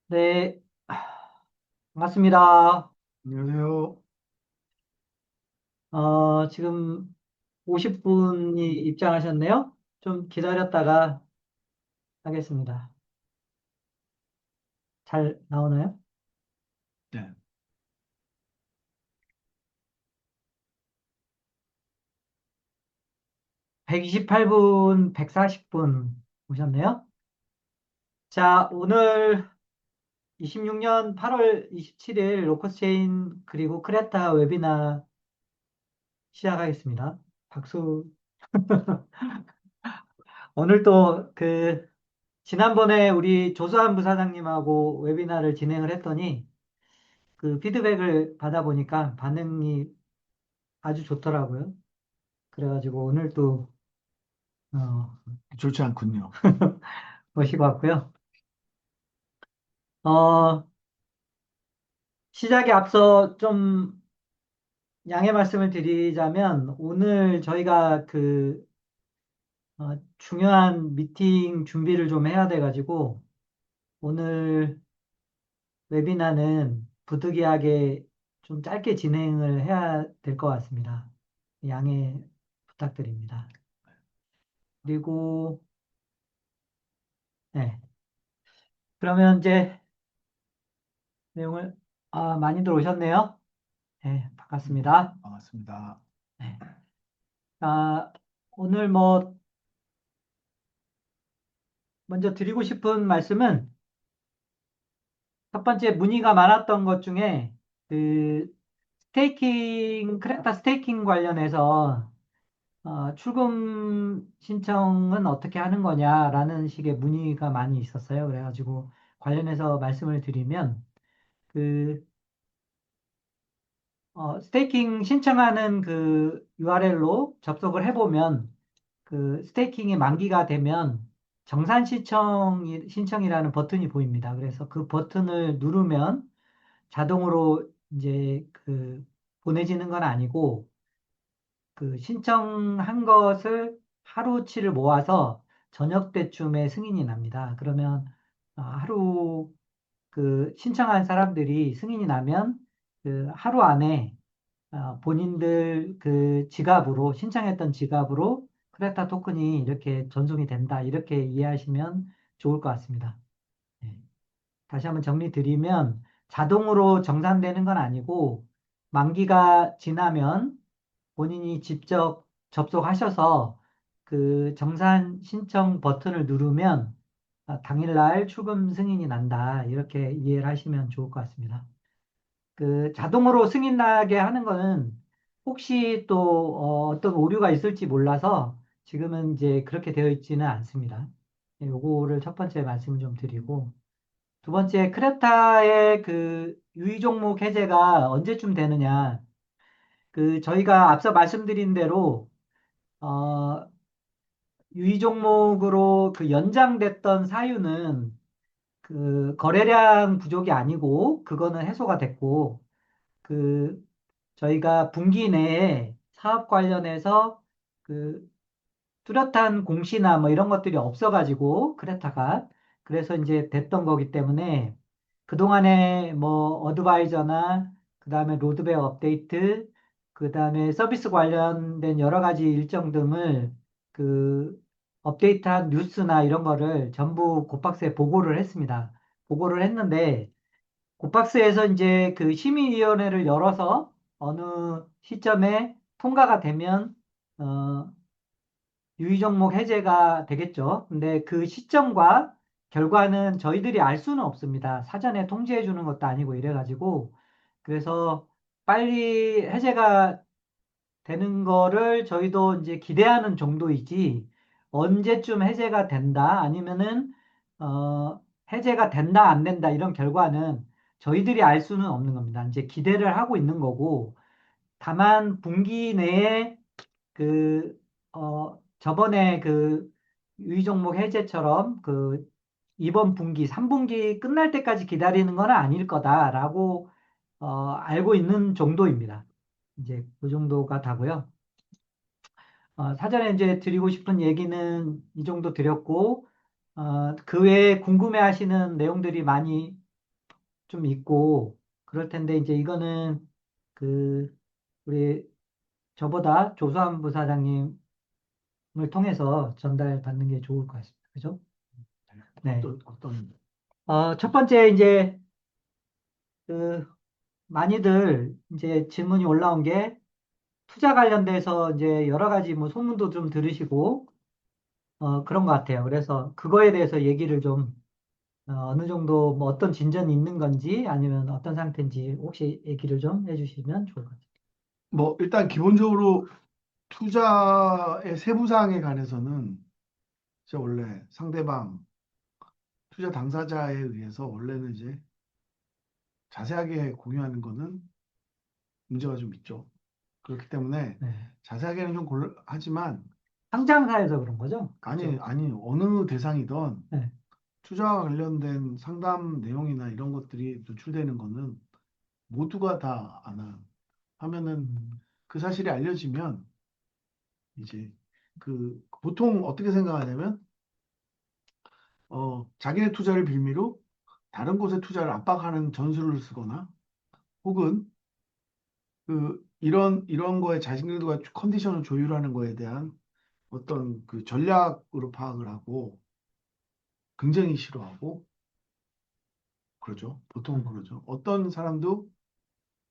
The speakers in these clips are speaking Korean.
네, 반갑습니다. 안녕하세요. 지금 50분이 입장하셨네요. 좀 기다렸다가 하겠습니다. 잘 나오나요? 네. 128분, 140분 오셨네요. 자, 오늘 26년 8월 27일 로커체인 그리고 크레타 웨비나 시작하겠습니다. 박수. 오늘 또 지난번에 우리 조수한 부사장님하고 웨비나를 진행을 했더니 그 피드백을 받아보니까 반응이 아주 좋더라고요. 그래가지고 오늘 또 어, 좋지 않군요. 모시고 왔고요. 어, 시작에 앞서 좀 양해 말씀을 드리자면 오늘 저희가 중요한 미팅 준비를 좀 해야 돼가지고 오늘 웨비나는 부득이하게 좀 짧게 진행을 해야 될 것 같습니다. 양해 부탁드립니다. 그리고 네. 그러면 이제 내용을, 많이들 오셨네요. 네, 반갑습니다. 반갑습니다. 네. 아, 오늘 뭐, 먼저 드리고 싶은 말씀은 첫 번째 문의가 많았던 것 중에 그 크레타 스테이킹 관련해서 출금 신청은 어떻게 하는 거냐라는 식의 문의가 많이 있었어요. 그래가지고 관련해서 말씀을 드리면 그 스테이킹 신청하는 그 URL로 접속을 해보면 스테이킹이 만기가 되면 신청이라는 버튼이 보입니다. 그래서 그 버튼을 누르면 자동으로 이제 보내지는 건 아니고 그 신청한 것을 하루치를 모아서 저녁 때쯤에 승인이 납니다. 그러면 하루 신청한 사람들이 승인이 나면 그 하루 안에 본인들 신청했던 지갑으로 크레타 토큰이 이렇게 전송이 된다. 이렇게 이해하시면 좋을 것 같습니다. 네. 다시 한번 정리 드리면 자동으로 정산되는 건 아니고 만기가 지나면 본인이 직접 접속하셔서 그 정산 신청 버튼을 누르면 당일날 출금 승인이 난다. 이렇게 이해를 하시면 좋을 것 같습니다. 자동으로 승인 나게 하는 거는 혹시 또 떤 오류가 있을지 몰라서 지금은 이제 그렇게 되어 있지는 않습니다. 네, 요거를 첫 번째 말씀 좀 드리고 두 번째 크레타의 유의 종목 해제가 언제쯤 되느냐 저희가 앞서 말씀드린 대로 어, 유의 종목으로 연장됐던 사유는 거래량 부족이 아니고 그거는 해소가 됐고 그 저희가 분기 내에 사업 관련해서 그 뚜렷한 공시나 뭐 이런 것들이 없어가지고 크레타가 그래서 이제 됐던 거기 때문에 그동안에 뭐 어드바이저나 그다음에 로드맵 업데이트 그다음에 서비스 관련된 여러 가지 일정 등을 그 업데이트한 뉴스나 이런 거를 전부 고박스에 보고를 했습니다. 보고를 했는데 곱박스에서 이제 심의위원회를 열어서 어느 시점에 통과가 되면 어, 유의 종목 해제가 되겠죠. 근데 그 시점과 결과는 저희들이 알 수는 없습니다. 사전에 통지해 주는 것도 아니고 이래가지고 그래서 빨리 해제가 되는 거를 저희도 이제 기대하는 정도이지 언제쯤 해제가 된다 아니면은 해제가 된다 안 된다 이런 결과는 저희들이 알 수는 없는 겁니다. 이제 기대를 하고 있는 거고 다만 분기 내에 저번에 유의 종목 해제처럼 이번 분기 3분기 끝날 때까지 기다리는 건 아닐 거다라고 알고 있는 정도입니다. 이제 그 정도가 다고요. 사전에 이제 드리고 싶은 얘기는 이 정도 드렸고, 그 외에 궁금해 하시는 내용들이 많이 좀 있고 그럴 텐데 이제 이거는 그 우리 저보다 조수한 부사장님을 통해서 전달받는 게 좋을 것 같습니다. 그죠? 네. 네. 어떤, 첫 번째 이제 그 많이들 이제 질문이 올라온 게 투자 관련돼서 이제 여러 가지 뭐 소문도 좀 들으시고 그런 것 같아요. 그래서 그거에 대해서 얘기를 좀 어느 정도 뭐 어떤 진전이 있는 건지 아니면 어떤 상태인지 혹시 얘기를 좀 해주시면 좋을 것 같아요. 뭐, 일단 기본적으로 투자의 세부 사항에 관해서는 진짜 원래 상대방 투자 당사자에 의해서 원래는 이제 자세하게 공유하는 거는 문제가 좀 있죠. 그렇기 때문에 네. 자세하게는 좀 하지만 상장사에서 그런 거죠? 아니, 그죠? 아니, 어느 대상이든 네. 투자와 관련된 상담 내용이나 이런 것들이 노출되는 거는 모두가 다 아나 하면은 음, 그 사실이 알려지면 이제 그 보통 어떻게 생각하냐면 자기네 투자를 빌미로 다른 곳에 투자를 압박하는 전술을 쓰거나 혹은 그 이런 거에 자신들과 컨디션을 조율하는 거에 대한 어떤 그 전략으로 파악을 하고 굉장히 싫어하고 그러죠. 보통 음, 그러죠. 어떤 사람도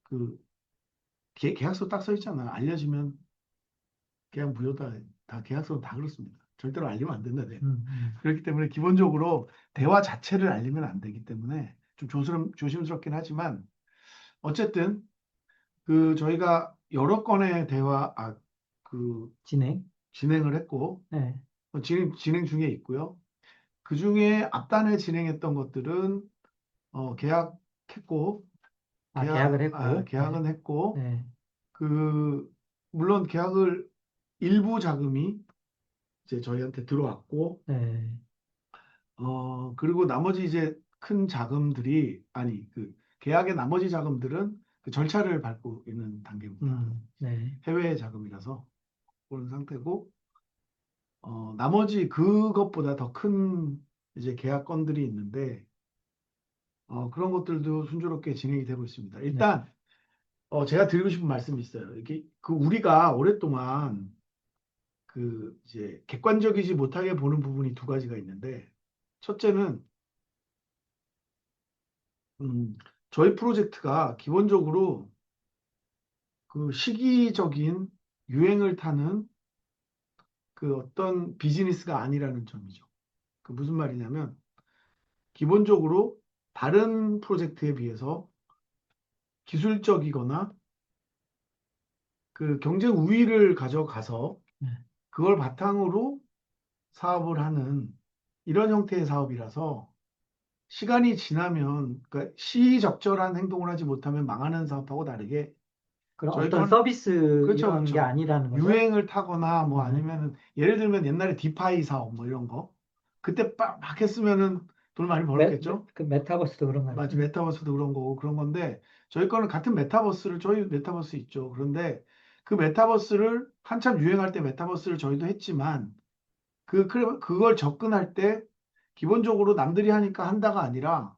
그 계약서 딱 써 있잖아. 알려지면 계약 무효다. 다 계약서는 다 그렇습니다. 절대로 알리면 안 된다. 네. 음. 그렇기 때문에 기본적으로 네. 대화 자체를 알리면 안 되기 때문에 좀 조심스럽긴 하지만 어쨌든 그 저희가 여러 건의 대화 그 진행. 진행을 했고 네. 진행 중에 있고요. 그 중에 앞단에 진행했던 것들은 계약했고 계약을 했고. 네. 계약은 했고 네. 그 물론 계약을 일부 자금이 이제 저희한테 들어왔고 네. 그리고 나머지 이제 큰 자금들이 아니 그 계약의 나머지 자금들은 그 절차를 밟고 있는 단계입니다. 네. 해외 자금이라서 그런 상태고 나머지 그것보다 더 큰 이제 계약 건들이 있는데 그런 것들도 순조롭게 진행이 되고 있습니다. 네. 일단 제가 드리고 싶은 말씀이 있어요. 이게 그 우리가 오랫동안 그 이제 객관적이지 못하게 보는 부분이 두 가지가 있는데 첫째는 음, 저희 프로젝트가 기본적으로 그 시기적인 유행을 타는 그 어떤 비즈니스가 아니라는 점이죠. 그 무슨 말이냐면 기본적으로 다른 프로젝트에 비해서 기술적이거나 그 경쟁 우위를 가져가서 네. 그걸 바탕으로 사업을 하는 이런 형태의 사업이라서 시간이 지나면 그러니까 시의적절한 행동을 하지 못하면 망하는 사업하고 다르게 그런 저희 어떤 건 서비스 그렇죠, 이런 게 그렇죠. 아니라는 거죠? 유행을 타거나 뭐 네. 아니면은 예를 들면 옛날에 디파이 사업 뭐 이런 거 그때 막 했으면은 돈 많이 벌었겠죠. 그 메타버스도 그런 거 맞지, 같아요. 메타버스도 그런 거고 그런 건데 저희 거는 같은 메타버스를 저희 메타버스 있죠. 그런데 그 메타버스를 한참 유행할 때 메타버스를 저희도 했지만 그걸 접근할 때 기본적으로 남들이 하니까 한다가 아니라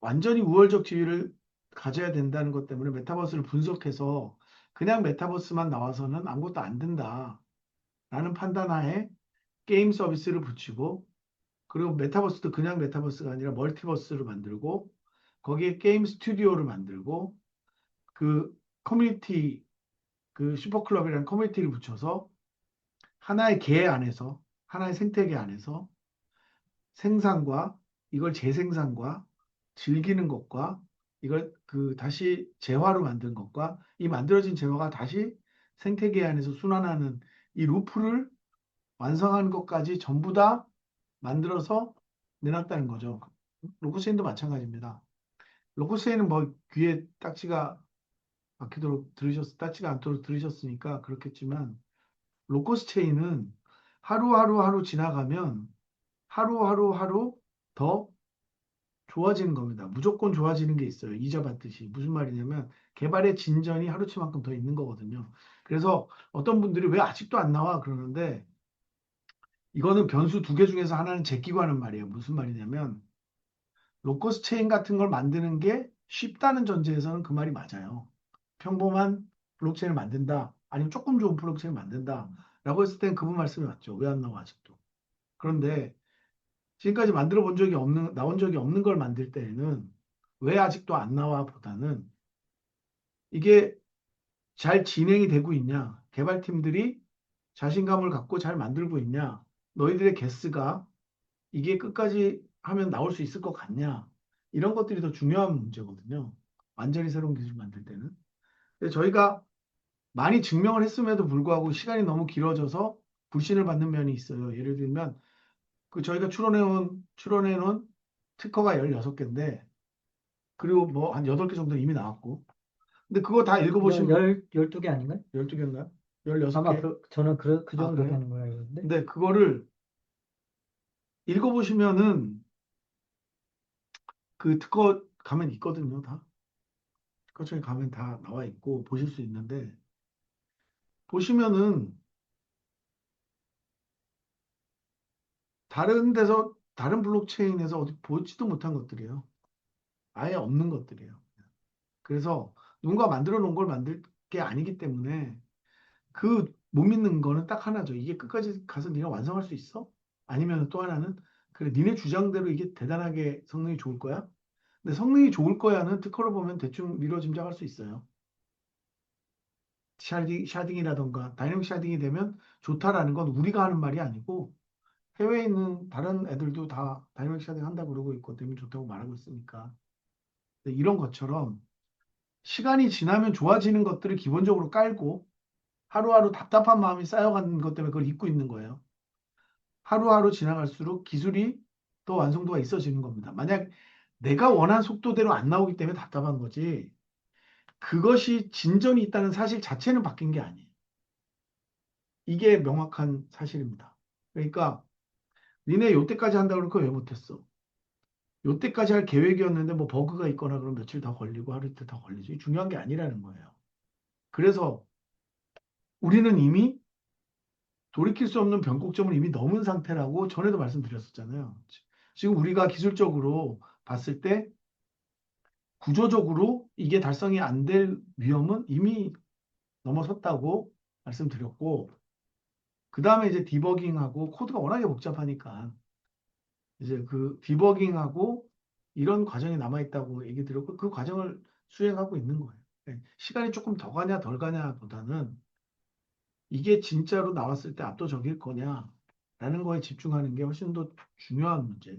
완전히 우월적 지위를 가져야 된다는 것 때문에 메타버스를 분석해서 그냥 메타버스만 나와서는 아무것도 안 된다라는 판단하에 게임 서비스를 붙이고 그리고 메타버스도 그냥 메타버스가 아니라 멀티버스를 만들고 거기에 게임 스튜디오를 만들고 그 커뮤니티 그 슈퍼클럽이라는 커뮤니티를 붙여서 하나의 계 안에서 하나의 생태계 안에서 생산과 이걸 재생산과 즐기는 것과 이걸 그 다시 재화로 만든 것과 이 만들어진 재화가 다시 생태계 안에서 순환하는 이 루프를 완성하는 것까지 전부 다 만들어서 내놨다는 거죠. 로고세인도 마찬가지입니다. 로고세인은 뭐 귀에 딱지가 박히도록 딱지가 않도록 들으셨으니까 그렇겠지만 로코스 체인은 하루하루 지나가면 하루 더 좋아지는 겁니다. 무조건 좋아지는 게 있어요. 이자 받듯이. 무슨 말이냐면 개발의 진전이 하루치만큼 더 있는 거거든요. 그래서 어떤 분들이 왜 아직도 안 나와 그러는데 이거는 변수 두 개 중에서 하나는 제끼고 하는 말이에요. 무슨 말이냐면 로커스 체인 같은 걸 만드는 게 쉽다는 전제에서는 그 말이 맞아요. 평범한 블록체인을 만든다. 아니면 조금 좋은 블록체인을 만든다. 라고 했을 땐 그분 말씀이 맞죠. 왜 안 나와, 아직도. 그런데 지금까지 만들어 본 적이 없는, 나온 적이 없는 걸 만들 때에는 왜 아직도 안 나와 보다는 이게 잘 진행이 되고 있냐? 개발팀들이 자신감을 갖고 잘 만들고 있냐? 너희들의 개스가 이게 끝까지 하면 나올 수 있을 것 같냐? 이런 것들이 더 중요한 문제거든요. 완전히 새로운 기술 만들 때는. 근데 저희가 많이 증명을 했음에도 불구하고 시간이 너무 길어져서 불신을 받는 면이 있어요. 예를 들면 그 저희가 추론해놓은 특허가 16개인데 그리고 뭐 한 8개 정도 이미 나왔고 근데 그거 다 읽어보시면 12개 아닌가요? 12개인가요? 아마 16개? 저는 그 아, 정도 그래요? 되는 걸로 알고 있는데. 근데 그거를 읽어보시면은 그 특허 가면 있거든요, 다. 특허청에 가면 다 나와 있고 보실 수 있는데 보시면은 다른 데서 다른 블록체인에서 어디 보지도 못한 것들이에요. 아예 없는 것들이에요. 그래서 누군가 만들어 놓은 걸 만들 게 아니기 때문에 그 못 믿는 거는 딱 하나죠. 이게 끝까지 가서 네가 완성할 수 있어? 아니면 또 하나는 그래 니네 주장대로 이게 대단하게 성능이 좋을 거야? 근데 성능이 좋을 거야는 특허를 보면 대충 미뤄 짐작할 수 있어요. 샤딩이라던가 다이내믹 샤딩이 되면 좋다라는 건 우리가 하는 말이 아니고 해외에 있는 다른 애들도 다 다이내믹 샤딩 한다고 그러고 있고 되면 좋다고 말하고 있으니까. 근데 이런 것처럼 시간이 지나면 좋아지는 것들을 기본적으로 깔고 하루하루 답답한 마음이 쌓여가는 것 때문에 그걸 잊고 있는 거예요. 하루하루 지나갈수록 기술이 더 완성도가 있어지는 겁니다. 만약 내가 원한 속도대로 안 나오기 때문에 답답한 거지, 그것이 진전이 있다는 사실 자체는 바뀐 게 아니에요. 이게 명확한 사실입니다. 그러니까 니네 요때까지 한다고 그러니까 왜 못했어? 요때까지 할 계획이었는데 뭐 버그가 있거나 그럼 며칠 더 걸리고 하루 이틀 더 걸리지. 중요한 게 아니라는 거예요. 그래서 우리는 이미 돌이킬 수 없는 변곡점을 이미 넘은 상태라고 전에도 말씀드렸었잖아요. 지금 우리가 기술적으로 봤을 때 구조적으로 이게 달성이 안 될 위험은 이미 넘어섰다고 말씀드렸고, 그 다음에 이제 디버깅하고 코드가 워낙에 복잡하니까 이제 그 디버깅하고 이런 과정이 남아있다고 얘기 드렸고, 그 과정을 수행하고 있는 거예요. 네. 시간이 조금 더 가냐 덜 가냐 보다는 이게 진짜로 나왔을 때 압도적일 거냐라는 거에 집중하는 게 훨씬 더 중요한 문제.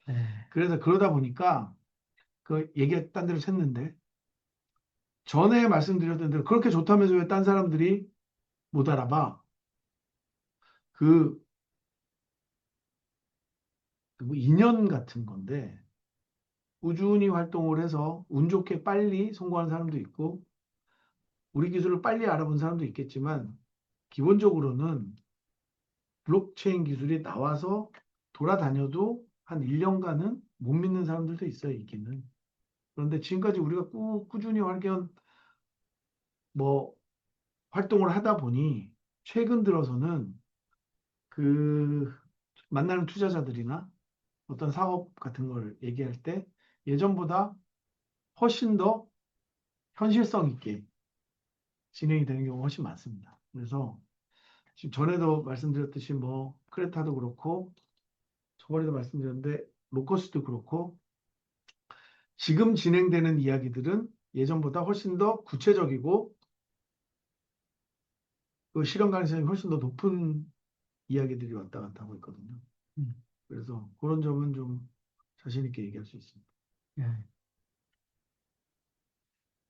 네. 그래서 그러다 보니까 그 얘기 딴 데로 샜는데 전에 말씀드렸던 대로 그렇게 좋다면서 왜 딴 사람들이 못 알아봐? 그, 뭐 인연 같은 건데 꾸준히 활동을 해서 운 좋게 빨리 성공한 사람도 있고 우리 기술을 빨리 알아본 사람도 있겠지만 기본적으로는 블록체인 기술이 나와서 돌아다녀도 한 1년간은 못 믿는 사람들도 있어요, 있기는. 그런데 지금까지 우리가 꾸준히 뭐 활동을 하다 보니 최근 들어서는 그 만나는 투자자들이나 어떤 사업 같은 걸 얘기할 때 예전보다 훨씬 더 현실성 있게 진행이 되는 경우가 훨씬 많습니다. 그래서 지금 전에도 말씀드렸듯이 뭐 크레타도 그렇고 저번에도 말씀드렸는데 로커스도 그렇고 지금 진행되는 이야기들은 예전보다 훨씬 더 구체적이고 그 실현 가능성이 훨씬 더 높은 이야기들이 왔다 갔다 하고 있거든요. 음. 그래서 그런 점은 좀 자신 있게 얘기할 수 있습니다. 예.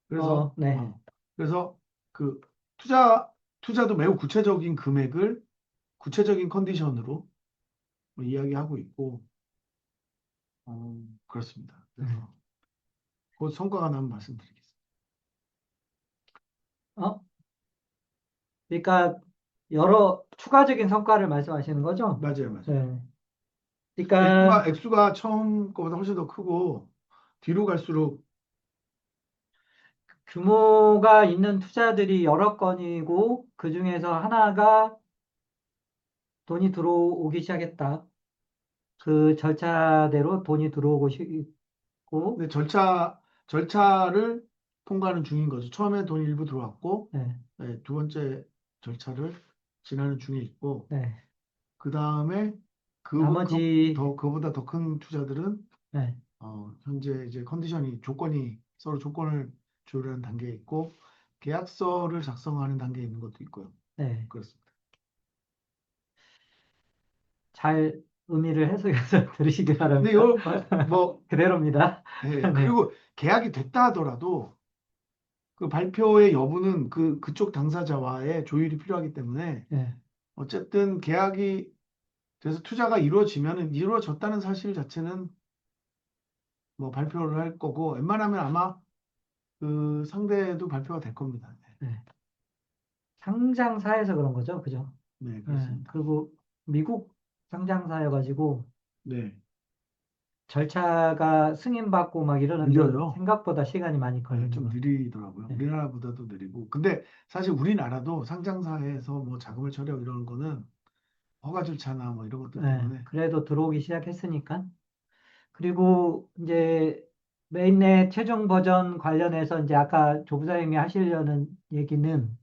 그래서 네. 그래서 그 투자도 매우 구체적인 금액을 구체적인 컨디션으로 뭐 이야기하고 있고 그렇습니다. 네. 그래서 곧 성과가 나면 말씀드리겠습니다. 어, 그러니까 여러 추가적인 성과를 말씀하시는 거죠? 맞아요, 맞아요. 네. 그러니까 액수가 처음 거보다 훨씬 더 크고 뒤로 갈수록 규모가 있는 투자들이 여러 건이고 그 중에서 하나가 돈이 들어오기 시작했다. 그 절차대로 돈이 들어오고 있고, 근데 절차를 통과하는 중인 거죠. 처음에 돈 일부 들어왔고, 네, 네, 두 번째 절차를 지나는 중에 있고, 네. 그 다음에 나머지, 그보다 더 큰 투자들은 네, 현재 이제 조건이 서로 조건을 조율하는 단계에 있고, 계약서를 작성하는 단계에 있는 것도 있고요. 네. 그렇습니다. 잘 의미를 해석해서 들으시기 근데 바랍니다. 이거 뭐, 그대로입니다. 예, 네, 그리고 계약이 됐다 하더라도 그 발표의 여부는 그쪽 당사자와의 조율이 필요하기 때문에 네, 어쨌든 계약이 돼서 투자가 이루어지면은 이루어졌다는 사실 자체는 뭐 발표를 할 거고 웬만하면 아마 그 상대도 발표가 될 겁니다. 네. 상장사에서 그런 거죠, 그죠? 네, 네, 네, 그렇습니다. 그리고 미국 상장사여가지고 네, 절차가 승인받고 막 이러는데 느려요. 생각보다 시간이 많이 네, 걸리는 좀 거. 느리더라고요. 네, 우리나라보다도 느리고. 근데 사실 우리나라도 상장사에서 뭐 자금을 처리하고 이러는 거는 허가 절차나 뭐 이런 것들 네, 때문에 그래도 들어오기 시작했으니까. 그리고 이제 메인넷 최종 버전 관련해서 이제 아까 조부사님이 하시려는 얘기는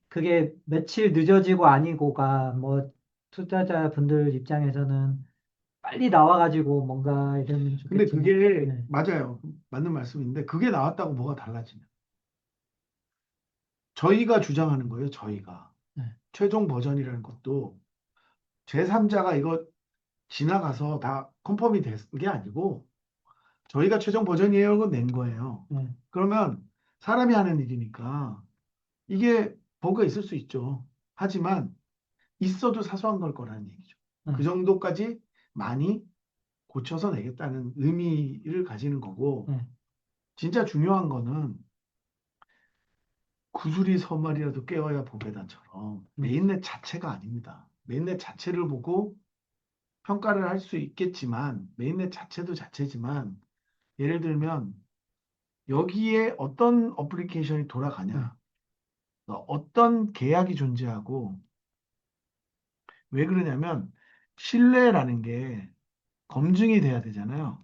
그게 며칠 늦어지고 아니고가 뭐 투자자분들 입장에서는 빨리 나와가지고 뭔가 이러면 근데 좋겠지만, 그게 네, 맞아요. 맞는 말씀인데 그게 나왔다고 뭐가 달라지냐. 저희가 주장하는 거예요. 저희가. 네, 최종 버전이라는 것도 제3자가 이거 지나가서 다 컨펌이 된 게 아니고 저희가 최종 버전이에요. 그거 낸 거예요. 네, 그러면 사람이 하는 일이니까 이게 버그가 있을 수 있죠. 하지만 있어도 사소한 걸 거라는 얘기죠. 네, 그 정도까지 많이 고쳐서 내겠다는 의미를 가지는 거고 네, 진짜 중요한 거는 구슬이 서말이라도 깨어야 보배단처럼 네, 메인넷 자체가 아닙니다. 메인넷 자체를 보고 평가를 할 수 있겠지만 메인넷 자체도 자체지만 예를 들면 여기에 어떤 어플리케이션이 네, 돌아가냐 어떤 계약이 존재하고 왜 그러냐면 신뢰라는 게 검증이 돼야 되잖아요.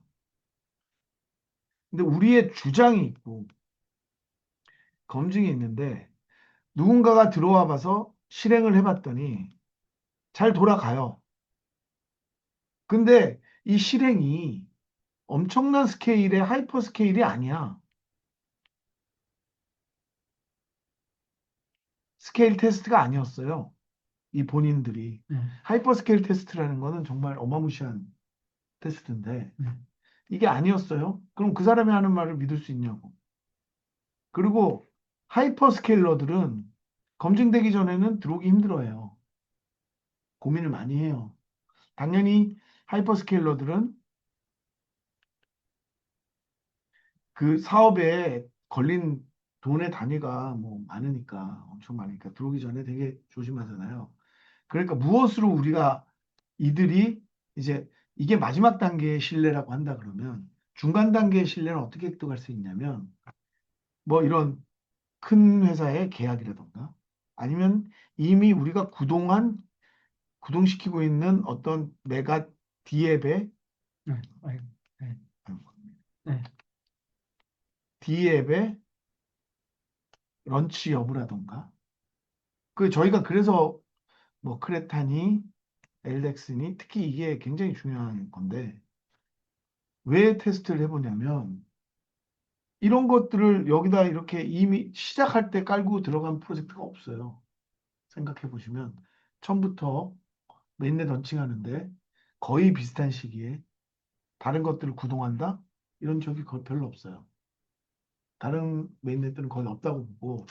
근데 우리의 주장이 있고 검증이 있는데 누군가가 들어와 봐서 실행을 해봤더니 잘 돌아가요. 근데 이 실행이 엄청난 스케일의 하이퍼 스케일이 아니야. 스케일 테스트가 아니었어요. 이 본인들이. 네, 하이퍼 스케일 테스트라는 거는 정말 어마무시한 테스트인데 네. 이게 아니었어요. 그럼 그 사람이 하는 말을 믿을 수 있냐고. 그리고 하이퍼 스케일러들은 검증되기 전에는 들어오기 힘들어해요. 고민을 많이 해요. 당연히 하이퍼 스케일러들은 그 사업에 걸린 돈의 단위가 뭐 많으니까 엄청 많으니까 들어오기 전에 되게 조심하잖아요. 그러니까 무엇으로 우리가 이들이 이제 이게 마지막 단계의 신뢰라고 한다 그러면 중간 단계의 신뢰는 어떻게 획득할 수 있냐면 뭐 이런 큰 회사의 계약이라던가 아니면 이미 우리가 그동안 구동시키고 있는 어떤 메가 D앱의 네, 네, 아, 네, D앱의 런치 여부라던가 그 저희가 그래서 뭐 크레타니 엘렉스니 특히 이게 굉장히 중요한 건데 왜 테스트를 해보냐면 이런 것들을 여기다 이렇게 이미 시작할 때 깔고 들어간 프로젝트가 없어요. 생각해 보시면 처음부터 메인넷 런칭하는데 거의 비슷한 시기에 다른 것들을 구동한다? 이런 적이 거의 별로 없어요. 다른 메인넷들은 거의 없다고 보고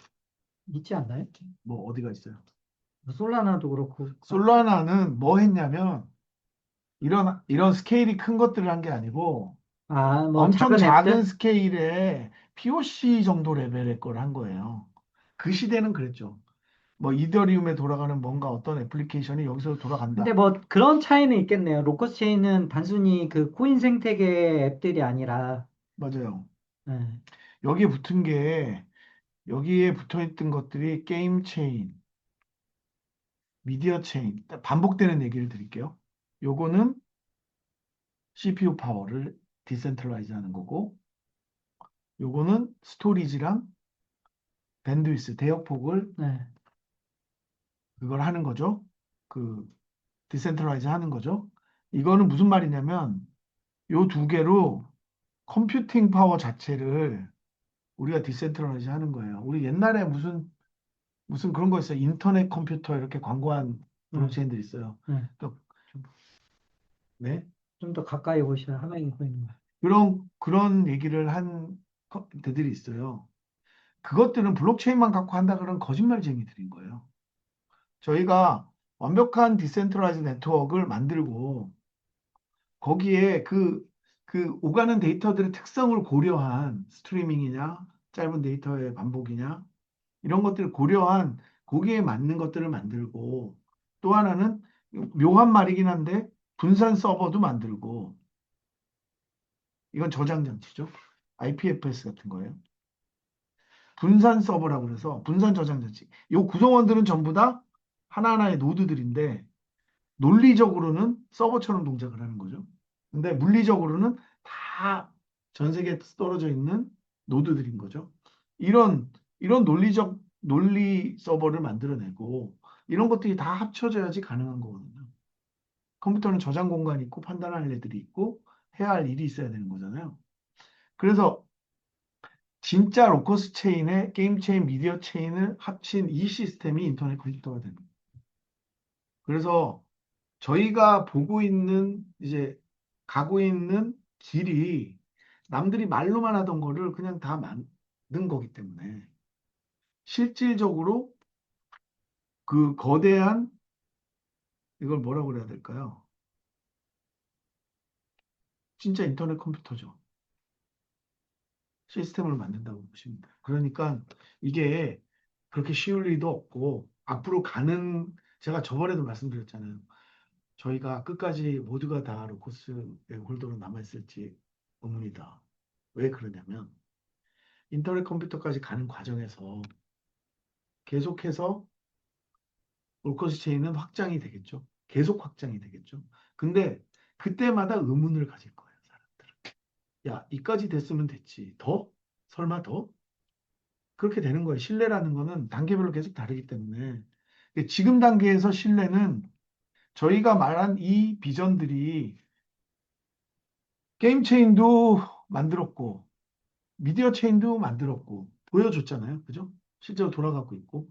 있지 않나요? 뭐 어디가 있어요? 뭐 솔라나도 그렇고, 솔라나는 뭐 했냐면 이런 스케일이 큰 것들을 한 게 아니고 아, 뭐 엄청 작은 작은 앱들? 스케일의 POC 정도 레벨의 걸 한 거예요. 그 시대는 그랬죠. 뭐 이더리움에 돌아가는 뭔가 어떤 애플리케이션이 여기서 근데 돌아간다. 뭐 그런 차이는 있겠네요. 로커스 체인은 단순히 그 코인 생태계 앱들이 아니라, 맞아요. 네, 여기에 붙은 게 여기에 붙어 있던 것들이 게임 체인, 미디어 체인. 반복되는 얘기를 드릴게요. 요거는 CPU 파워를 디센트럴라이즈 하는 거고, 요거는 스토리지랑 밴드위스, 대역폭을 네, 그걸 하는 거죠. 그 디센트럴라이즈 하는 거죠. 이거는 무슨 말이냐면 요 두 개로 컴퓨팅 파워 자체를 우리가 디센트럴라이즈 하는 거예요. 우리 옛날에 무슨 그런 거 있어요. 인터넷 컴퓨터 이렇게 광고한 네, 블록체인들 있어요. 네. 또, 좀, 네. 좀 더 가까이 오셔야 화면이 보이는 거예요. 그런 얘기를 한 데들이 있어요. 그것들은 블록체인만 갖고 한다 그런 거짓말쟁이들인 거예요. 저희가 완벽한 디센트럴라이즈 네트워크를 만들고 거기에 그 오가는 데이터들의 특성을 고려한 스트리밍이냐, 짧은 데이터의 반복이냐, 이런 것들을 고려한 거기에 맞는 것들을 만들고 또 하나는 묘한 말이긴 한데 분산 서버도 만들고 이건 저장 장치죠. IPFS 같은 거예요. 분산 서버라고 그래서 분산 저장 장치. 이 구성원들은 전부 다 하나하나의 노드들인데 논리적으로는 서버처럼 동작을 하는 거죠. 근데 물리적으로는 다 전 세계에 떨어져 있는 노드들인 거죠. 이런 논리 서버를 만들어내고 이런 것들이 다 합쳐져야지 가능한 거거든요. 컴퓨터는 저장 공간이 있고 판단할 애들이 있고 해야 할 일이 있어야 되는 거잖아요. 그래서 진짜 로커스 체인에 게임 체인, 미디어 체인을 합친 이 시스템이 인터넷 컴퓨터가 되는 거예요. 그래서 저희가 보고 있는 이제 가고 있는 길이 남들이 말로만 하던 거를 그냥 다 만든 거기 때문에 실질적으로 그 거대한 이걸 뭐라고 그래야 될까요? 진짜 인터넷 컴퓨터죠. 시스템을 만든다고 보시면 돼요. 그러니까 이게 그렇게 쉬울 일도 없고 앞으로 가는 제가 저번에도 말씀드렸잖아요. 저희가 끝까지 모두가 다 로커스의 홀더로 남아있을지 의문이다. 왜 그러냐면 인터넷 컴퓨터까지 가는 과정에서 계속해서 로커스 체인은 확장이 되겠죠. 계속 확장이 되겠죠. 근데 그때마다 의문을 가질 거예요, 사람들은. 야, 이까지 됐으면 됐지. 더? 설마 더? 그렇게 되는 거예요. 신뢰라는 거는 단계별로 계속 다르기 때문에. 지금 단계에서 신뢰는 저희가 말한 이 비전들이 게임 체인도 만들었고, 미디어 체인도 만들었고, 보여줬잖아요. 그죠? 실제로 돌아가고 있고.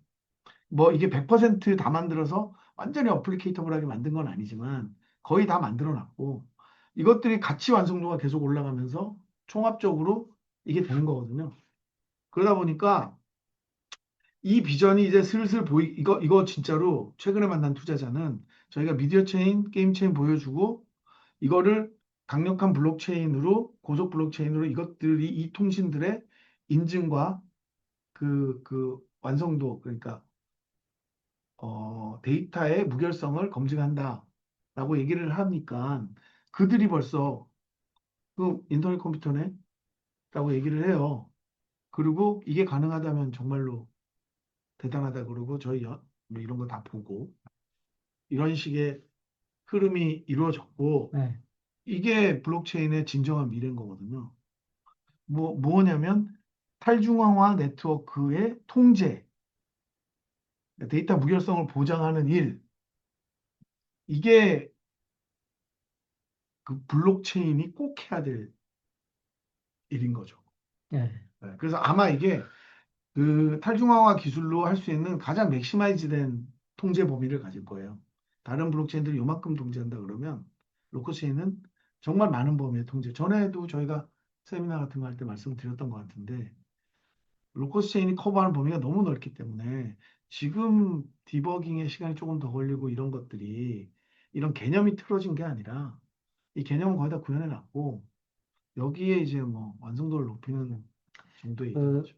뭐 이게 100%다 만들어서 완전히 어플리케이터블하게 만든 건 아니지만 거의 다 만들어 놨고, 이것들이 가치 완성도가 계속 올라가면서 종합적으로 이게 되는 거거든요. 그러다 보니까 이 비전이 이제 슬슬 이거 진짜로 최근에 만난 투자자는 저희가 미디어 체인, 게임 체인 보여주고 이거를 강력한 블록체인으로, 고속 블록체인으로 이것들이 이 통신들의 인증과 그 완성도, 그러니까, 데이터의 무결성을 검증한다라고 얘기를 하니까 그들이 벌써 그 인터넷 컴퓨터네? 라고 얘기를 해요. 그리고 이게 가능하다면 정말로 대단하다 그러고 뭐 이런 거 다 보고 이런 식의 흐름이 이루어졌고 네, 이게 블록체인의 진정한 미래인 거거든요. 뭐냐면 탈중앙화 네트워크의 통제, 데이터 무결성을 보장하는 일, 이게 그 블록체인이 꼭 해야 될 일인 거죠. 네, 네, 그래서 아마 이게 그 탈중앙화 기술로 할 수 있는 가장 맥시마이즈된 통제 범위를 가질 거예요. 다른 블록체인들이 요만큼 통제한다 그러면 로커체인은 정말 많은 범위의 통제. 전에도 저희가 세미나 같은 거 할 때 말씀드렸던 것 같은데 로커스 체인이 커버하는 범위가 너무 넓기 때문에 지금 디버깅의 시간이 조금 더 걸리고 이런 것들이 이런 개념이 틀어진 게 아니라 이 개념은 거의 다 구현해 놨고 여기에 이제 뭐 완성도를 높이는 정도의 일인 그, 거죠.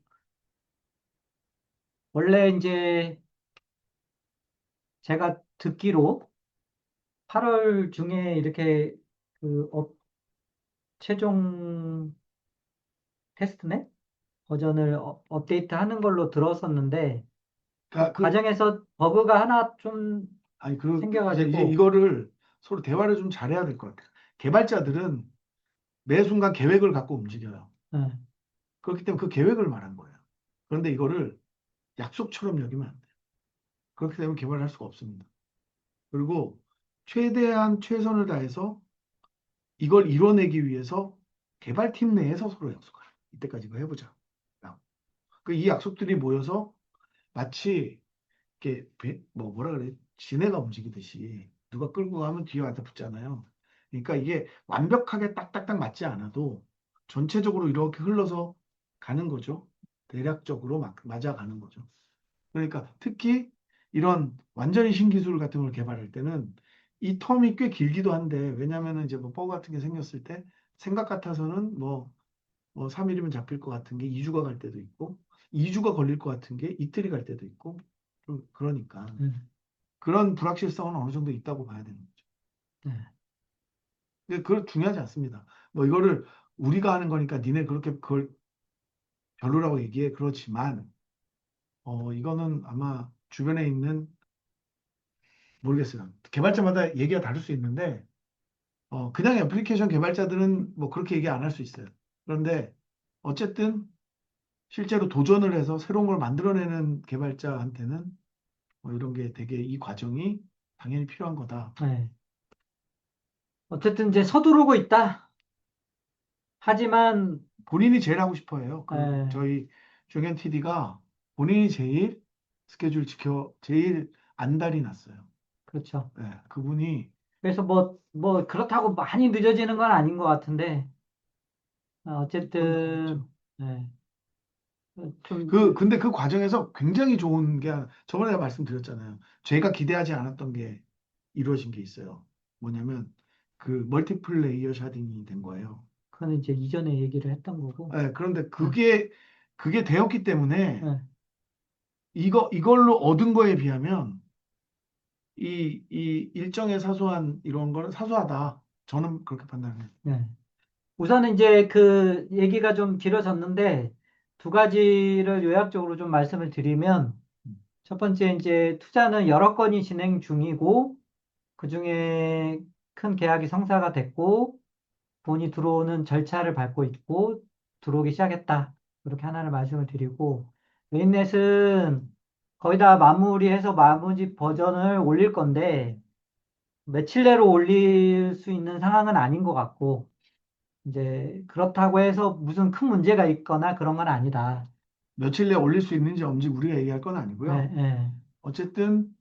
원래 이제 제가 듣기로 8월 중에 이렇게 그 최종 테스트넷 버전을 업데이트 하는 걸로 들었었는데 그 그러니까 그 과정에서 버그가 하나 좀 아니 이제 생겨가지고 이거를 서로 대화를 좀 잘해야 될 것 같아요. 개발자들은 매 순간 계획을 갖고 움직여요. 네, 그렇기 때문에 그 계획을 말한 거예요. 그런데 이거를 약속처럼 여기면 안 돼요. 그렇게 되면 개발할 수가 없습니다. 그리고 최대한 최선을 다해서 이걸 이뤄내기 위해서 개발팀 내에서 서로 약속하라. 이때까지 이거 해보자. 이 약속들이 모여서 마치 이렇게 뭐라 그래? 지네가 움직이듯이 누가 끌고 가면 뒤에 와서 붙잖아요. 그러니까 이게 완벽하게 딱딱딱 맞지 않아도 전체적으로 이렇게 흘러서 가는 거죠. 대략적으로 맞아가는 거죠. 그러니까 특히 이런 완전히 신기술 같은 걸 개발할 때는 이 텀이 꽤 길기도 한데 왜냐하면 이제 뭐 버그 같은 게 생겼을 때 생각 같아서는 뭐 3일이면 잡힐 것 같은 게 2주가 갈 때도 있고 2주가 걸릴 것 같은 게 이틀이 갈 때도 있고 좀 그러니까 네, 그런 불확실성은 어느 정도 있다고 봐야 되는 거죠. 네. 근데 그거 중요하지 않습니다. 뭐 이거를 우리가 하는 거니까 니네 그렇게 그걸 별로라고 얘기해 그렇지만 이거는 아마 주변에 있는 모르겠어요. 개발자마다 얘기가 다를 수 있는데 그냥 애플리케이션 개발자들은 뭐 그렇게 얘기 안 할 수 있어요. 그런데 어쨌든 실제로 도전을 해서 새로운 걸 만들어내는 개발자한테는 뭐 이런 게 되게 이 과정이 당연히 필요한 거다. 네. 어쨌든 이제 서두르고 있다. 하지만, 본인이 제일 하고 싶어 해요. 예, 저희 종현 TD가 본인이 제일 스케줄 제일 안달이 났어요. 그렇죠. 네, 그분이 그래서 그렇다고 많이 늦어지는 건 아닌 것 같은데, 그건 그렇죠. 어쨌든, 예, 좀, 근데 그 과정에서 굉장히 좋은 게 저번에 내가 말씀드렸잖아요. 제가 기대하지 않았던 게 이루어진 게 있어요. 뭐냐면 그 멀티플 레이어 샤딩이 된 거예요. 그건 이제 이전에 얘기를 했던 거고, 네, 그런데 예, 그게 되었기 때문에 예, 이걸로 얻은 거에 비하면 이 일정의 사소한 이런 거는 사소하다. 저는 그렇게 판단해요. 예. 우선은 이제 그 얘기가 좀 길어졌는데, 두 가지를 요약적으로 좀 말씀을 드리면, 첫 번째 이제 투자는 여러 건이 진행 중이고, 그 중에 큰 계약이 성사가 됐고, 돈이 들어오는 절차를 밟고 있고, 들어오기 시작했다. 이렇게 하나를 말씀을 드리고, 메인넷은 거의 다 마무리해서 마무리 버전을 올릴 건데, 며칠 내로 올릴 수 있는 상황은 아닌 것 같고, 이제 그렇다고 해서 무슨 큰 문제가 있거나 그런 건 아니다. 며칠 내에 올릴 수 있는지 없는지 우리가 얘기할 건 네, 아니고요. 네, 어쨌든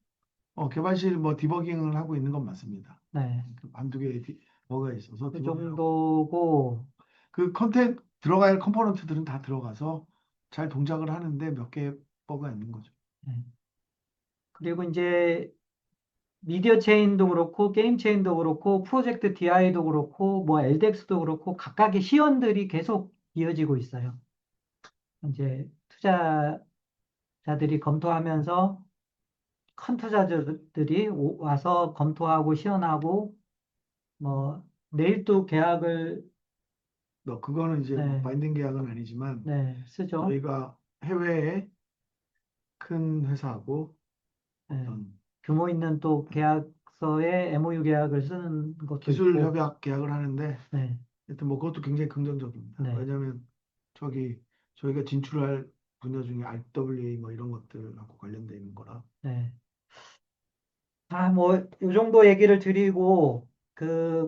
개발실 뭐 디버깅을 하고 있는 건 맞습니다. 네. 한두 개의 버그가 있어서 그 디버깅하고 정도고, 그 컨텐츠 들어갈 컴포넌트들은 다 들어가서 잘 동작을 하는데 몇 개의 버그가 있는 거죠. 네. 그리고 이제 미디어 체인도 그렇고, 게임 체인도 그렇고, 프로젝트 DI도 그렇고, 뭐 LDX도 그렇고, 각각의 시연들이 계속 이어지고 있어요. 이제 투자자들이 검토하면서 큰 투자자들이 와서 검토하고 시연하고, 뭐, 내일 또 계약을, 그거는 이제 뭐 네, 바인딩 계약은 아니지만 네, 쓰죠. 저희가 해외에 큰 회사하고 네. 어떤 규모 있는 또 계약서에 MOU 계약을 쓰는 것도 기술 있고, 협약 계약을 하는데 네, 하여튼 뭐 그것도 굉장히 긍정적입니다. 네, 왜냐하면 저희가 진출할 분야 중에 RWA 뭐 이런 것들하고 관련돼 있는 거라. 네. 이 정도 얘기를 드리고,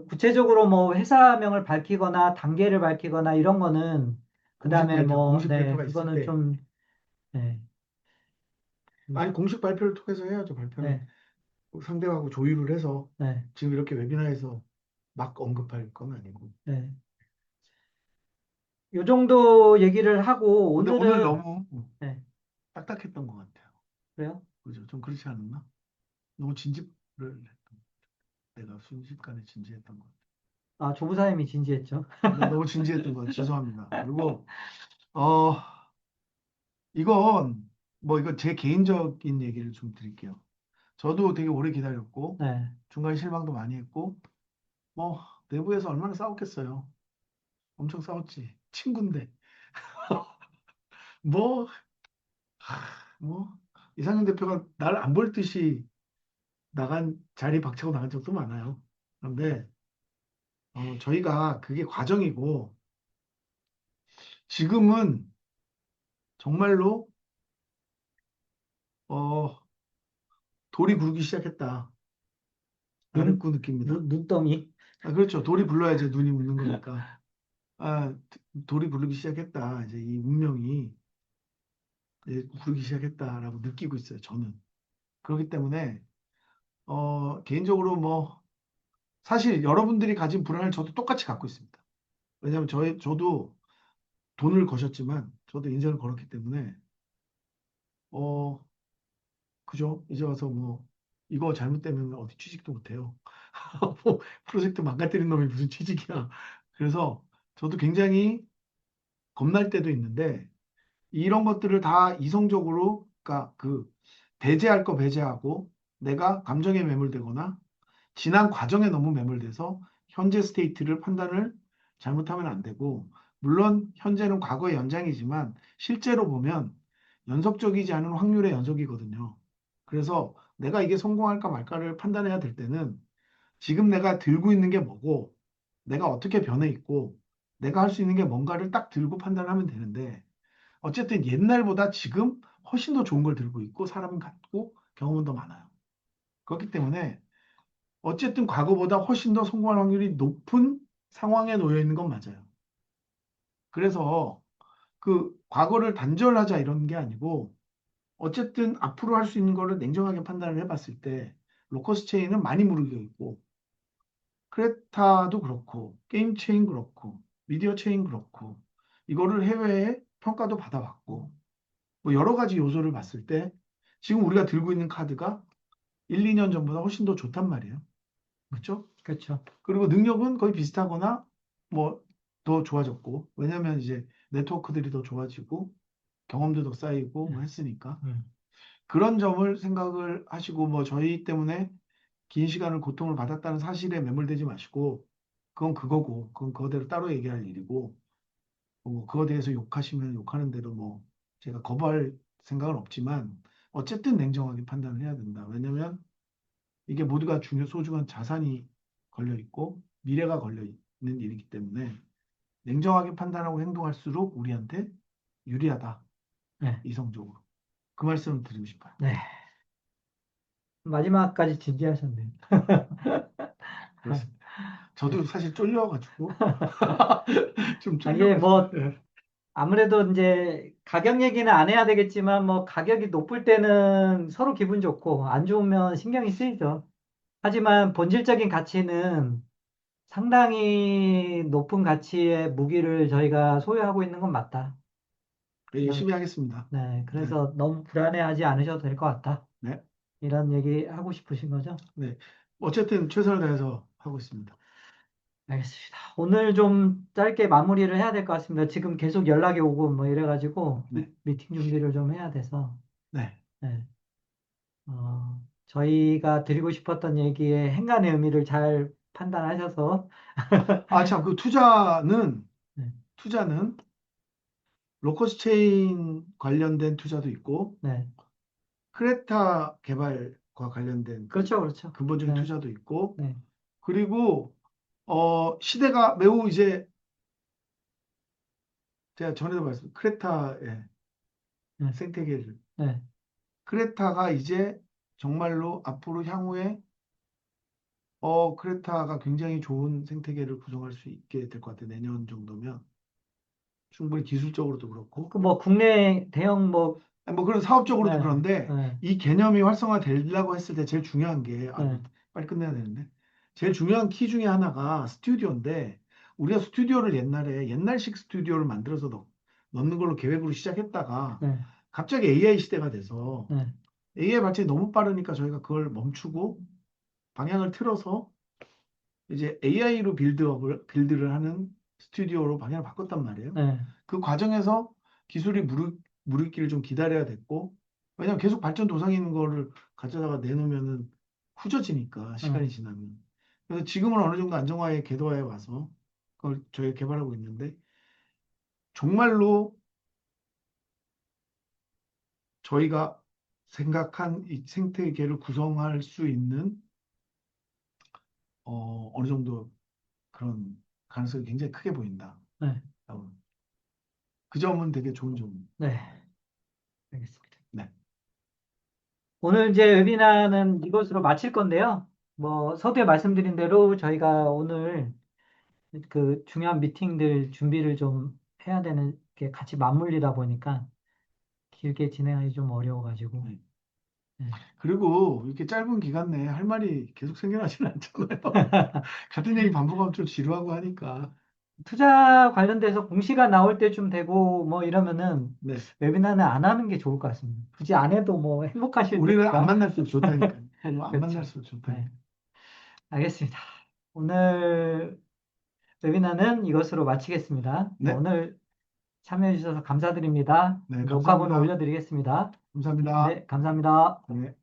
구체적으로 뭐 회사명을 밝히거나 단계를 밝히거나 이런 거는, 그 다음에 공식 네, 발표가 있을 그거는 때 좀, 네, 아니 공식 발표를 통해서 해야죠. 발표는 네, 상대하고 조율을 해서 네, 지금 이렇게 웨비나에서 막 언급할 건 아니고. 네. 요 정도 얘기를 하고, 근데 오늘 오늘은, 너무 네, 딱딱했던 것 같아요. 그래요? 그죠? 좀 그렇지 않았나? 너무 진지를 했던. 내가 순식간에 진지했던 것 같아요. 아, 조부사님이 진지했죠. 너무 진지했던 것 같아요. 죄송합니다. 그리고 어 이건 이거 제 개인적인 얘기를 좀 드릴게요. 저도 되게 오래 기다렸고 네, 중간에 실망도 많이 했고 뭐 내부에서 얼마나 싸웠겠어요. 엄청 싸웠지. 친구인데 뭐 뭐 이상현 대표가 날 안 볼 듯이 나간 자리 박차고 나간 적도 많아요. 그런데 저희가 그게 과정이고, 지금은 정말로, 어, 돌이 부르기 시작했다. 라는 눈, 그 느낍니다. 눈덩이. 아, 그렇죠. 돌이 불러야지 눈이 묻는 거니까. 아, 돌이 부르기 시작했다. 이제 이 운명이 이제 부르기 시작했다라고 느끼고 있어요. 저는. 그렇기 때문에, 개인적으로 뭐, 사실 여러분들이 가진 불안을 저도 똑같이 갖고 있습니다. 왜냐하면 저도 돈을 거셨지만, 저도 인생을 걸었기 때문에, 어, 그죠? 이제 와서 뭐, 이거 잘못되면 어디 취직도 못해요. 뭐, 프로젝트 망가뜨린 놈이 무슨 취직이야. 그래서 저도 굉장히 겁날 때도 있는데, 이런 것들을 다 이성적으로, 그러니까 배제할 거 배제하고, 내가 감정에 매몰되거나, 지난 과정에 너무 매몰돼서 현재 스테이트를 판단을 잘못하면 안 되고, 물론 현재는 과거의 연장이지만 실제로 보면 연속적이지 않은 확률의 연속이거든요. 그래서 내가 이게 성공할까 말까를 판단해야 될 때는 지금 내가 들고 있는 게 뭐고, 내가 어떻게 변해 있고, 내가 할 수 있는 게 뭔가를 딱 들고 판단하면 되는데, 어쨌든 옛날보다 지금 훨씬 더 좋은 걸 들고 있고, 사람 같고, 경험은 더 많아요. 그렇기 때문에 어쨌든 과거보다 훨씬 더 성공할 확률이 높은 상황에 놓여 있는 건 맞아요. 그래서 과거를 단절하자 이런 게 아니고 어쨌든 앞으로 할 수 있는 거를 냉정하게 판단을 해봤을 때 로커스 체인은 많이 무르겨 있고 크레타도 그렇고 게임 체인 그렇고 미디어 체인 그렇고 이거를 해외에 평가도 받아봤고 뭐 여러 가지 요소를 봤을 때 지금 우리가 들고 있는 카드가 1, 2년 전보다 훨씬 더 좋단 말이에요. 그렇죠? 그렇죠. 그리고 능력은 거의 비슷하거나 뭐 더 좋아졌고 왜냐하면 이제 네트워크들이 더 좋아지고 경험도 더 쌓이고 뭐 음, 했으니까 음. 그런 점을 생각을 하시고 뭐 저희 때문에 긴 시간을 고통을 받았다는 사실에 매몰되지 마시고 그건 그거고 그건 그거대로 따로 얘기할 일이고 뭐 그거에 대해서 욕하시면 욕하는 대로 뭐 제가 거부할 생각은 없지만 어쨌든 냉정하게 판단을 해야 된다. 왜냐면 이게 모두가 소중한 자산이 걸려 있고 미래가 걸려 있는 일이기 때문에 냉정하게 판단하고 행동할수록 우리한테 유리하다. 네. 이성적으로. 그 말씀을 드리고 싶어요. 네. 마지막까지 진지하셨네요. 그렇습니다. 저도 사실 쫄려가지고 좀 아, 이게 쫄려가지고. 뭐, 아무래도 이제 가격 얘기는 안 해야 되겠지만, 뭐, 가격이 높을 때는 서로 기분 좋고, 안 좋으면 신경이 쓰이죠. 하지만 본질적인 가치는 상당히 높은 가치의 무기를 저희가 소유하고 있는 건 맞다. 네, 열심히 하겠습니다. 네, 네, 그래서 너무 불안해하지 않으셔도 될 것 같다. 네, 이런 얘기 하고 싶으신 거죠? 네. 어쨌든 최선을 다해서 하고 있습니다. 알겠습니다. 오늘 좀 짧게 마무리를 해야 될 것 같습니다. 지금 계속 연락이 오고 뭐 이래가지고 네, 미팅 준비를 좀 해야 돼서. 네. 네, 저희가 드리고 싶었던 얘기의 행간의 의미를 잘 판단하셔서. 아, 참, 네, 투자는 로커스 체인 관련된 투자도 있고, 네. 크레타 개발과 관련된 그렇죠, 그렇죠. 근본적인 네, 투자도 있고, 네, 그리고, 시대가 매우 이제, 제가 전에도 크레타의 네, 생태계를, 네, 크레타가 이제 정말로 앞으로 향후에, 크레타가 굉장히 좋은 생태계를 구성할 수 있게 될 것 같아요. 내년 정도면. 충분히 기술적으로도 그렇고. 그 뭐 국내 대형 뭐, 아니, 뭐 그런 사업적으로도 네, 그런데 네, 이 개념이 활성화되려고 했을 때 제일 중요한 게, 네, 빨리 끝내야 되는데. 제일 중요한 키 중에 하나가 스튜디오인데, 우리가 스튜디오를 옛날에 옛날식 스튜디오를 만들어서 넣는 걸로 계획으로 시작했다가 네, 갑자기 AI 시대가 돼서 네, AI 발전이 너무 빠르니까 저희가 그걸 멈추고 방향을 틀어서 이제 AI로 빌드를 하는 스튜디오로 방향을 바꿨단 말이에요. 네, 그 과정에서 기술이 무르익기를 좀 기다려야 됐고, 왜냐면 계속 발전 도상에 있는 거를 가져다가 내놓으면은 후져지니까, 네. 시간이 지나면. 그래서 지금은 어느 정도 안정화의 궤도에 와서 그걸 저희가 개발하고 있는데, 정말로 저희가 생각한 이 생태계를 구성할 수 있는, 어느 정도 그런 가능성이 굉장히 크게 보인다. 네, 그 점은 되게 좋은 점입니다. 네, 알겠습니다. 네. 오늘 이제 웨비나는 이것으로 마칠 건데요. 뭐 서두에 말씀드린 대로 저희가 오늘 그 중요한 미팅들 준비를 좀 해야 되는 게 같이 맞물리다 보니까 길게 진행하기 좀 어려워가지고. 네. 네. 그리고 이렇게 짧은 기간 내에 할 말이 계속 생겨나지는 않잖아요. 같은 얘기 반복하면 좀 지루하고 하니까. 투자 관련돼서 공시가 나올 때쯤 되고 뭐 이러면은 네. 웨비나는 안 하는 게 좋을 것 같습니다. 굳이 안 해도 뭐 행복하실 우리는 안 테니까. 만날수록 좋다니까. 서로 안 그렇죠. 만날수록 네, 좋다니까. 알겠습니다. 오늘 웨비나는 이것으로 마치겠습니다. 네. 오늘 참여해 주셔서 감사드립니다. 네. 녹화본 감사합니다. 올려드리겠습니다. 감사합니다. 네, 감사합니다. 네.